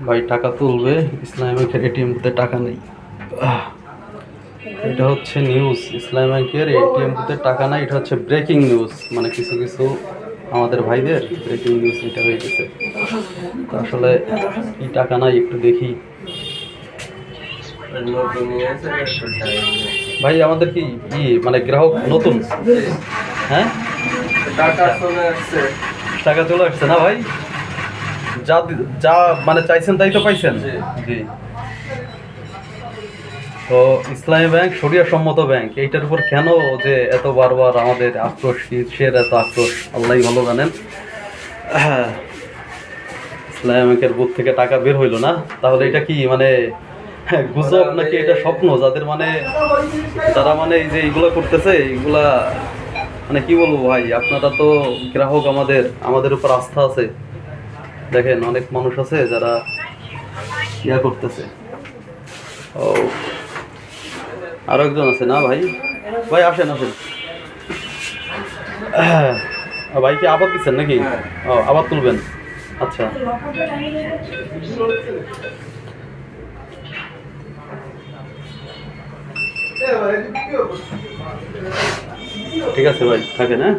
ভাই টাকা তুলবে, ইসলামী ব্যাংকের এটিএমতে টাকা নেই। এটা হচ্ছে নিউজ, ইসলামী ব্যাংকের এটিএমতে টাকা নাই। এটা হচ্ছে ব্রেকিং নিউজ, মানে কিছু কিছু আমাদের ভাইদের ব্রেকিং নিউজ এটা হয়ে গেছে। তো আসলে কি টাকা নাই একটু দেখি। ভাই আমাদের কি মানে গ্রাহক নতুন? হ্যাঁ, টাকা চলে আসছে না ভাই? যা যা মানে চাইছেন তাই তো পাইছেন। জি। তো ইসলামী ব্যাংক শরিয়া সম্মত ব্যাংক, এইটার উপর কেন যে এত বারবার আমাদের আক্রোশ, কিসের এত আক্রোশ আল্লাহ ভালো জানেন। ইসলামী ব্যাংকের বুথ থেকে টাকা বের হইলো না, তাহলে এটা কি মানে গুজব নাকি এটা স্বপ্ন? যাদের মানে যারা মানে এই যে এইগুলা করতেছে, এইগুলা মানে কি বলবো ভাই, আপনারা তো গ্রাহক, আমাদের উপর আস্থা আছে। দেখেন অনেক মানুষ আছে যারা ইয়া করতেছে। ও, আরো একজন আছে না ভাই? ভাই আসেন আসেন। ভাই কি আবার দিচ্ছেন নাকি? ও, আবার তুলবেন? আচ্ছা, ঠিক আছে ভাই, থাকেন। হ্যাঁ।